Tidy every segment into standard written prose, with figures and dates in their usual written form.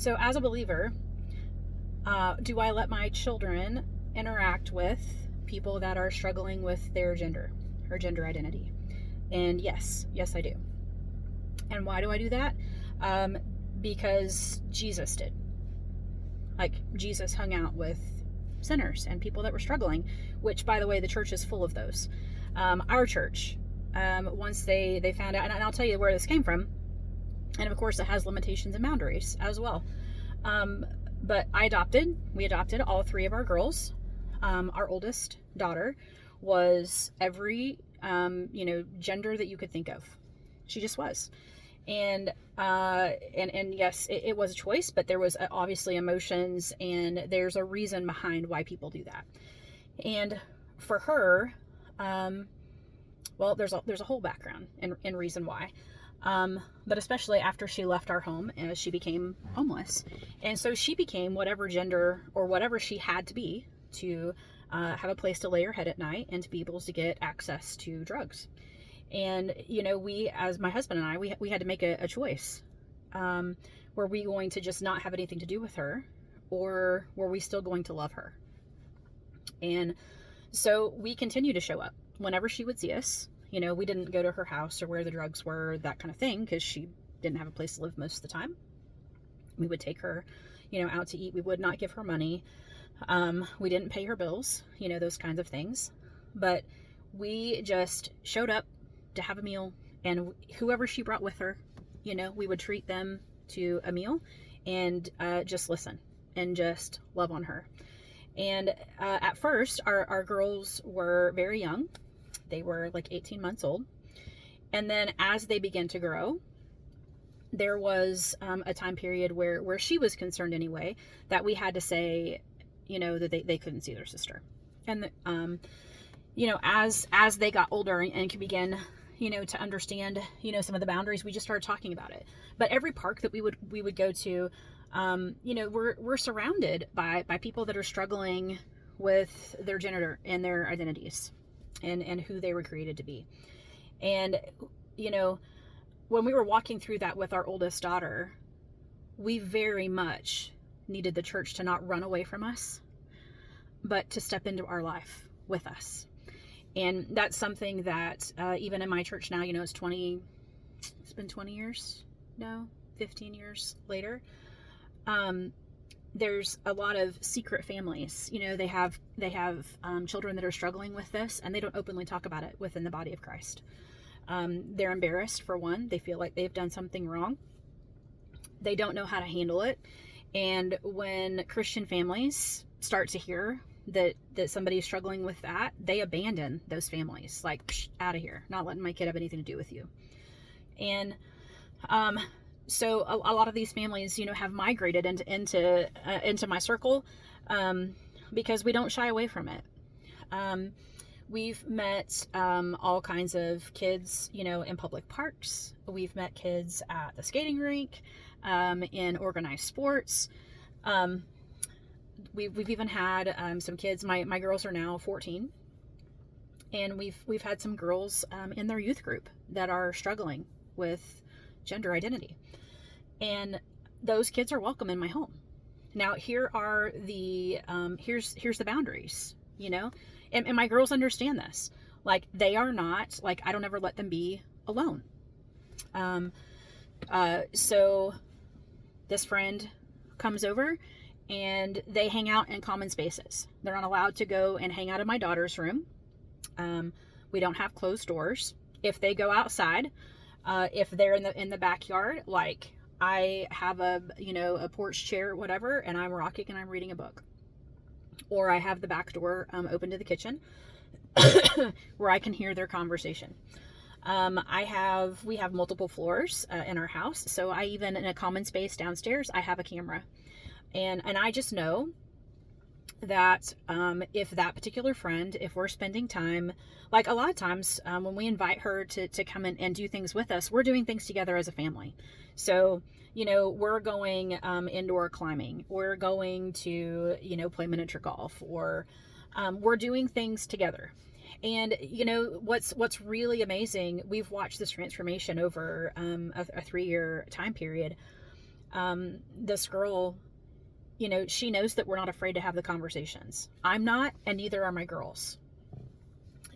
So as a believer, do I let my children interact with people that are struggling with their gender or gender identity? And yes, I do. And why do I do that? Um, because Jesus did. Like, Jesus hung out with sinners and people that were struggling, which, by the way, the church is full of those. Our church, once they found out, and I'll tell you where this came from, and of course it has limitations and boundaries as well. But we adopted all three of our girls. Our oldest daughter was every, gender that you could think of. She just was. And yes, it was a choice, but there was obviously emotions, and there's a reason behind why people do that. And for her, well, there's a whole background and reason why. But especially after she left our home, she became homeless. And so she became whatever gender or whatever she had to be to have a place to lay her head at night and to be able to get access to drugs. And, we, as my husband and I, we had to make a choice. Were we going to just not have anything to do with her, or were we still going to love her? And so we continued to show up whenever she would see us. We didn't go to her house or where the drugs were, that kind of thing, because she didn't have a place to live most of the time. We would take her, out to eat. We would not give her money. We didn't pay her bills, those kinds of things. But we just showed up to have a meal, and whoever she brought with her, we would treat them to a meal and just listen and just love on her. And at first, our girls were very young. They were like 18 months old. And then as they began to grow, there was a time period where she was concerned anyway, that we had to say, that they couldn't see their sister. And, as they got older and could begin, to understand, some of the boundaries, we just started talking about it. But every park that we would go to, we're surrounded by people that are struggling with their gender and their identities and who they were created to be. And, when we were walking through that with our oldest daughter, we very much needed the church to not run away from us, but to step into our life with us. And that's something that even in my church now, it's been 20 years now, 15 years later. There's a lot of secret families. They have children that are struggling with this, and they don't openly talk about it within the body of Christ. They're embarrassed, for one. They feel like they've done something wrong. They don't know how to handle it. And when Christian families start to hear that somebody's struggling with that, they abandon those families, like, out of here, not letting my kid have anything to do with you. And so a lot of these families, have migrated into my circle, because we don't shy away from it. We've met all kinds of kids, in public parks. We've met kids at the skating rink, in organized sports. We've even had some kids. My girls are now 14, and we've had some girls in their youth group that are struggling with gender identity, and those kids are welcome in my home. Now, here are the here's the boundaries, and my girls understand this. Like, they are not, like, I don't ever let them be alone. So this friend comes over, and they hang out in common spaces. They're not allowed to go and hang out in my daughter's room. We don't have closed doors. If they go outside, if they're in the backyard, like, I have a porch chair, whatever, and I'm rocking and I'm reading a book. Or I have the back door open to the kitchen where I can hear their conversation. We have multiple floors in our house. So I even, in a common space downstairs, I have a camera. And I just know that if that particular friend, if we're spending time, like, a lot of times when we invite her to come in and do things with us, we're doing things together as a family. So, we're going indoor climbing, we're going to, play miniature golf, or we're doing things together. And, what's really amazing, we've watched this transformation over a 3-year time period. This girl, you know, she knows that we're not afraid to have the conversations. I'm not, and neither are my girls.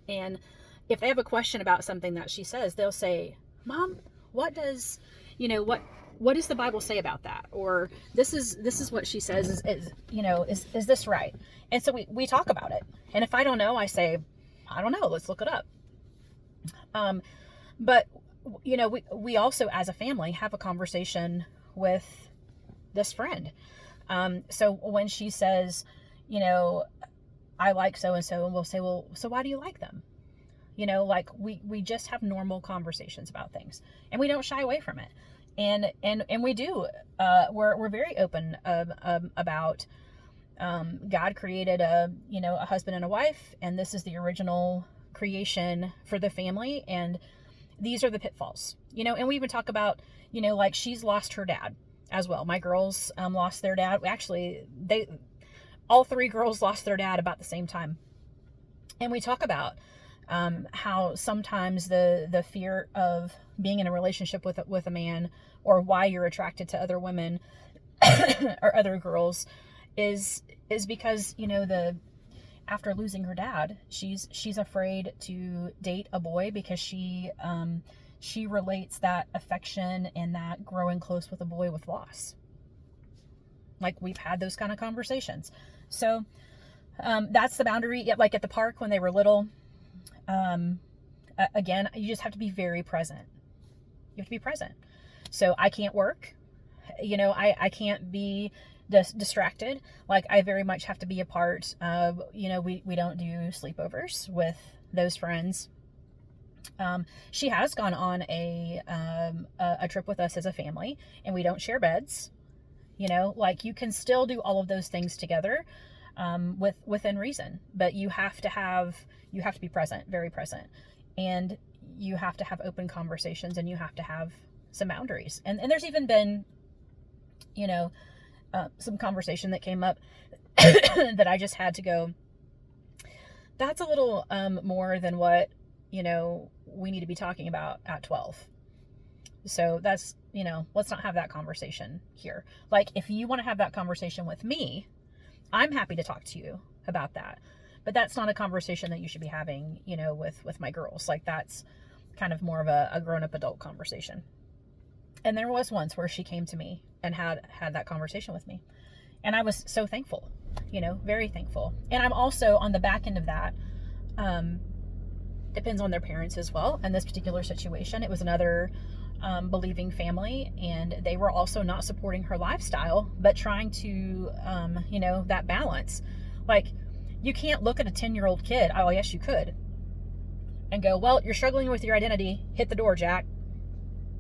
And if they have a question about something that she says, they'll say, Mom, what does, you know, what does the Bible say about that? Or this is what she says is you know, is this right? And so we talk about it. And if I don't know, I say, I don't know, let's look it up. But you know, we also as a family have a conversation with this friend. So when she says, you know, I like so-and-so, and we'll say, well, so why do you like them? You know, like we just have normal conversations about things, and we don't shy away from it. And we do, we're very open, about, God created a husband and a wife, and this is the original creation for the family. And these are the pitfalls, you know, and we even talk about, you know, like she's lost her dad as well. My girls, lost their dad. Actually, all three girls lost their dad about the same time. And we talk about how sometimes the fear of being in a relationship with a man, or why you're attracted to other women or other girls, is because, you know, after losing her dad, she's afraid to date a boy, because she relates that affection and that growing close with a boy with loss. Like, we've had those kind of conversations. So that's the boundary. Like at the park when they were little, again, you just have to be very present. You have to be present. So I can't work, you know, I can't be distracted. Like, I very much have to be a part of, you know, we don't do sleepovers with those friends. She has gone on a trip with us as a family, and we don't share beds. You know, like, you can still do all of those things together, within reason, but you have to be present, very present, and you have to have open conversations, and you have to have some boundaries. And there's even been, you know, some conversation that came up that I just had to go, that's a little more than what, you know, we need to be talking about at 12. So that's, you know, let's not have that conversation here. Like, if you want to have that conversation with me, I'm happy to talk to you about that. But that's not a conversation that you should be having, you know, with my girls. Like, that's kind of more of a grown-up adult conversation. And there was once where she came to me and had that conversation with me. And I was so thankful, you know, very thankful. And I'm also on the back end of that, depends on their parents as well. In this particular situation, it was another believing family, and they were also not supporting her lifestyle, but trying to, you know, that balance. Like, you can't look at a 10-year-old kid, oh, yes, you could, and go, well, you're struggling with your identity, hit the door, Jack.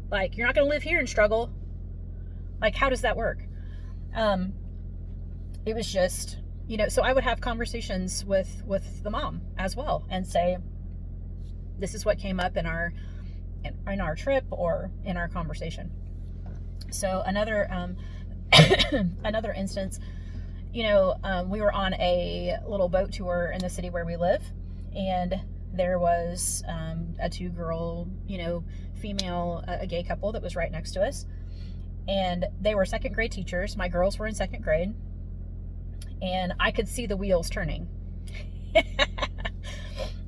Like, you're not going to live here and struggle. Like, how does that work? It was just, you know, so I would have conversations with the mom as well, and say, this is what came up in our trip, or in our conversation. So another another instance, you know, we were on a little boat tour in the city where we live, and there was a 2-girl, you know, female, a gay couple that was right next to us, and they were second grade teachers. My girls were in second grade, and I could see the wheels turning.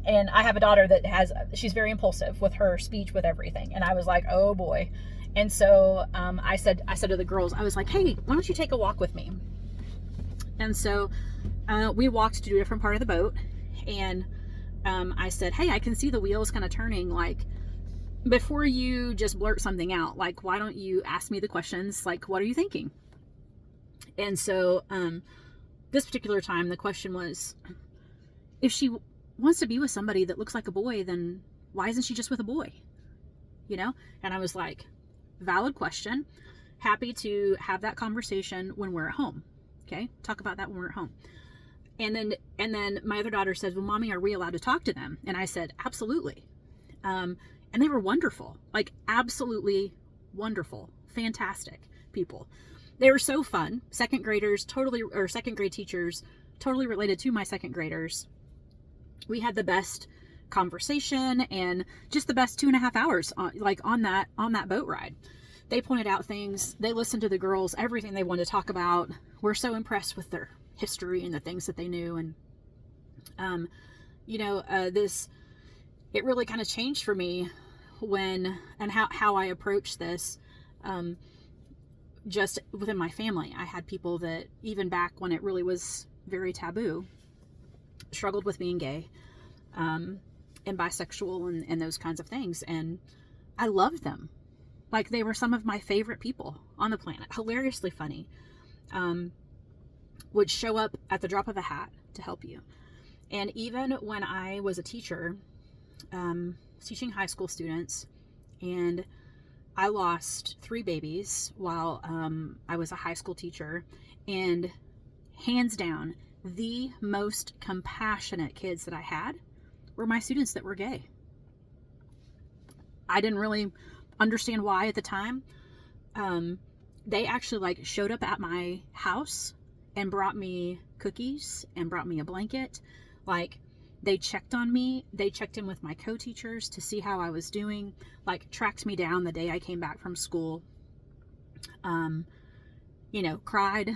And I have a daughter that she's very impulsive with her speech, with everything. And I was like, oh boy. And so I said to the girls, I was like, hey, why don't you take a walk with me? And so we walked to a different part of the boat. And I said, hey, I can see the wheels kind of turning. Like, before you just blurt something out, like, why don't you ask me the questions? Like, what are you thinking? And so this particular time, the question was, if she wants to be with somebody that looks like a boy, then why isn't she just with a boy? You know? And I was like, valid question. Happy to have that conversation when we're at home. Okay? Talk about that when we're at home. And then my other daughter said, well, Mommy, are we allowed to talk to them? And I said, absolutely. And they were wonderful. Like, absolutely wonderful. Fantastic people. They were so fun. Second grade teachers, totally related to my second graders. We had the best conversation, and just the best 2.5 hours on that boat ride. they pointed out things. They listened to the girls, everything they wanted to talk about. We're so impressed with their history and the things that they knew. And, it really kind of changed for me how I approach this, just within my family. I had people that, even back when it really was very taboo, struggled with being gay, and bisexual and those kinds of things. And I loved them. Like, they were some of my favorite people on the planet. Hilariously funny. Would show up at the drop of a hat to help you. And even when I was a teacher, teaching high school students, and I lost 3 babies while I was a high school teacher, and hands down, the most compassionate kids that I had were my students that were gay. I didn't really understand why at the time. They actually showed up at my house and brought me cookies and brought me a blanket. They checked on me. They checked in with my co-teachers to see how I was doing, tracked me down the day I came back from school, cried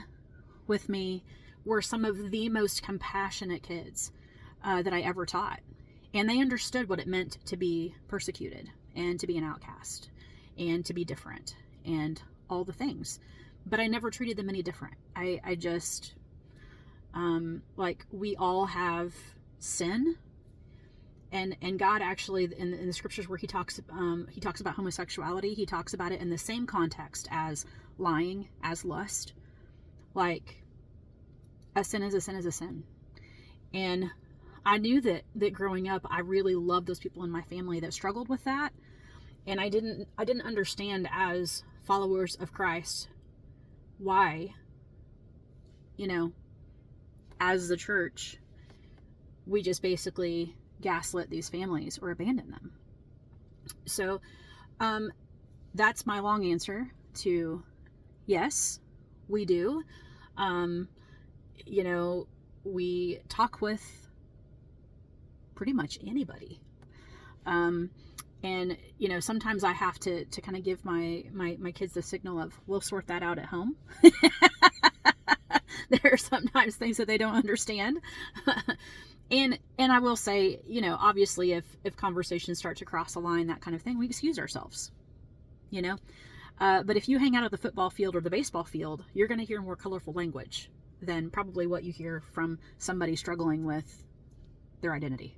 with me, were some of the most compassionate kids that I ever taught. And they understood what it meant to be persecuted and to be an outcast and to be different and all the things. But I never treated them any different. I just, we all have sin, and God actually, in the scriptures where he talks about homosexuality, he talks about it in the same context as lying, as lust. A sin is a sin is a sin. And I knew that growing up, I really loved those people in my family that struggled with that. And I didn't understand, as followers of Christ, why, as the church, we just basically gaslit these families or abandon them. So that's my long answer to yes, we do. We talk with pretty much anybody. And, sometimes I have to kind of give my kids the signal of, we'll sort that out at home. There are sometimes things that they don't understand. And I will say, obviously if conversations start to cross a line, that kind of thing, we excuse ourselves, but if you hang out at the football field or the baseball field, you're going to hear more colorful language than probably what you hear from somebody struggling with their identity.